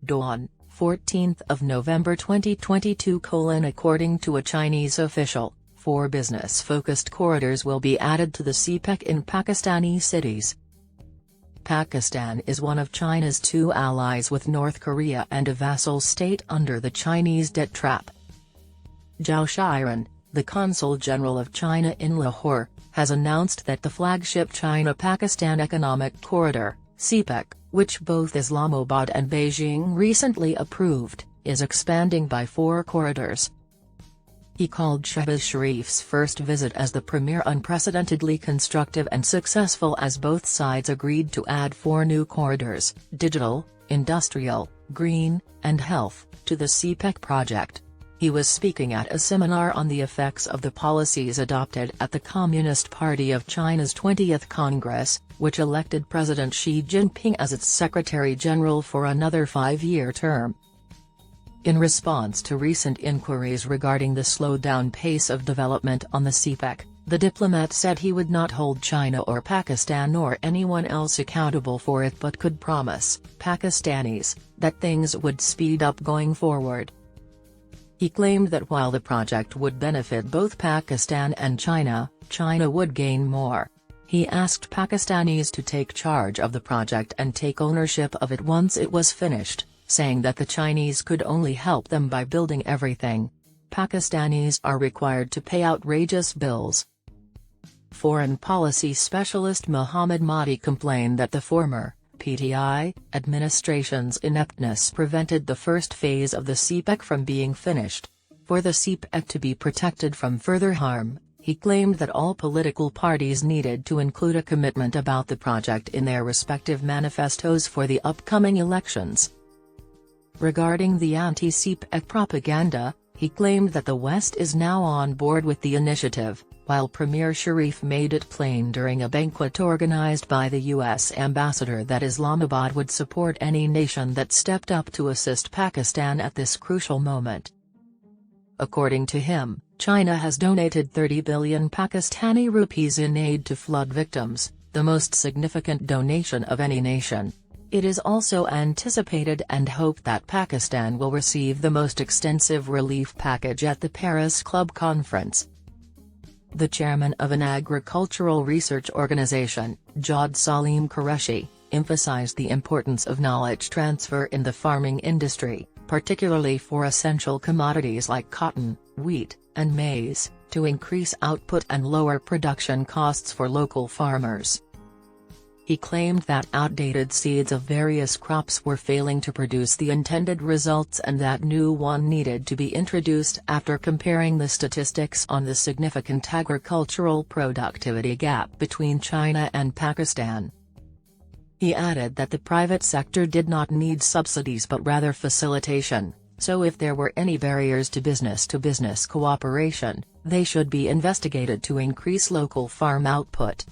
Dawn, 14th of November 2022. According to a Chinese official, 4 business-focused corridors will be added to the CPEC in Pakistani cities. Pakistan is one of China's 2 allies with North Korea and a vassal state under the Chinese debt trap. Zhao Shiren, the Consul General of China in Lahore, has announced that the flagship China-Pakistan Economic Corridor, CPEC, which both Islamabad and Beijing recently approved, is expanding by 4 corridors. He called Shehbaz Sharif's first visit as the premier unprecedentedly constructive and successful, as both sides agreed to add 4 new corridors, digital, industrial, green, and health, to the CPEC project. He was speaking at a seminar on the effects of the policies adopted at the Communist Party of China's 20th Congress, which elected President Xi Jinping as its Secretary-General for another 5-year term. In response to recent inquiries regarding the slowed-down pace of development on the CPEC, the diplomat said he would not hold China or Pakistan or anyone else accountable for it, but could promise Pakistanis that things would speed up going forward. He claimed that while the project would benefit both Pakistan and China, China would gain more. He asked Pakistanis to take charge of the project and take ownership of it once it was finished, saying that the Chinese could only help them by building everything. Pakistanis are required to pay outrageous bills. Foreign policy specialist Mohammad Mahdi complained that the former PTI administration's ineptness prevented the first phase of the CPEC from being finished. For the CPEC to be protected from further harm, he claimed that all political parties needed to include a commitment about the project in their respective manifestos for the upcoming elections. Regarding the anti-CPEC propaganda, he claimed that the West is now on board with the initiative, while Premier Sharif made it plain during a banquet organized by the U.S. ambassador that Islamabad would support any nation that stepped up to assist Pakistan at this crucial moment. According to him, China has donated 30 billion Pakistani rupees in aid to flood victims, the most significant donation of any nation. It is also anticipated and hoped that Pakistan will receive the most extensive relief package at the Paris Club conference. The chairman of an agricultural research organization, Jawad Salim Qureshi, emphasized the importance of knowledge transfer in the farming industry, particularly for essential commodities like cotton, wheat, and maize, to increase output and lower production costs for local farmers. He claimed that outdated seeds of various crops were failing to produce the intended results and that new one needed to be introduced after comparing the statistics on the significant agricultural productivity gap between China and Pakistan. He added that the private sector did not need subsidies but rather facilitation, so if there were any barriers to business cooperation, they should be investigated to increase local farm output.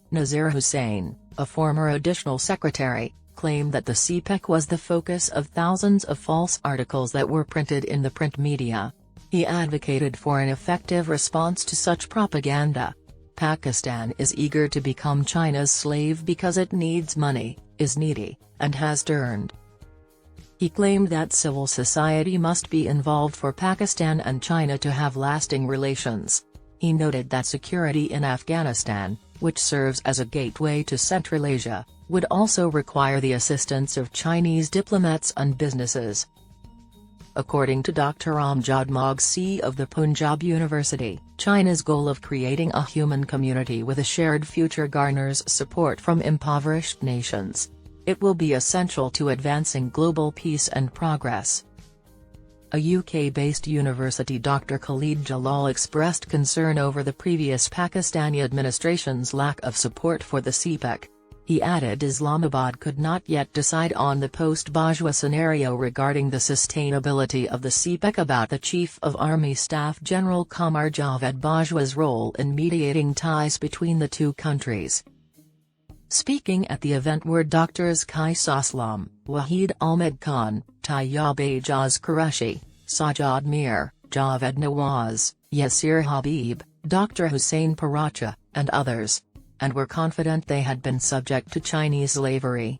Nazir Hussain, a former additional secretary, claimed that the CPEC was the focus of thousands of false articles that were printed in the print media. He advocated for an effective response to such propaganda. Pakistan is eager to become China's slave because it needs money, is needy, and has turned. He claimed that civil society must be involved for Pakistan and China to have lasting relations. He noted that security in Afghanistan, which serves as a gateway to Central Asia, would also require the assistance of Chinese diplomats and businesses. According to Dr. Amjad Moghsi of the Punjab University, China's goal of creating a human community with a shared future garners support from impoverished nations. It will be essential to advancing global peace and progress. A UK-based university Dr. Khalid Jalal expressed concern over the previous Pakistani administration's lack of support for the CPEC. He added Islamabad could not yet decide on the post-Bajwa scenario regarding the sustainability of the CPEC about the Chief of Army Staff General Qamar Javed Bajwa's role in mediating ties between the two countries. Speaking at the event were Drs. Qais Aslam, Wahid Ahmed Khan, Tayyab Ejaz Qureshi, Sajjad Mir, Javed Nawaz, Yasir Habib, Dr. Hussain Paracha, and others, and were confident they had been subject to Chinese slavery.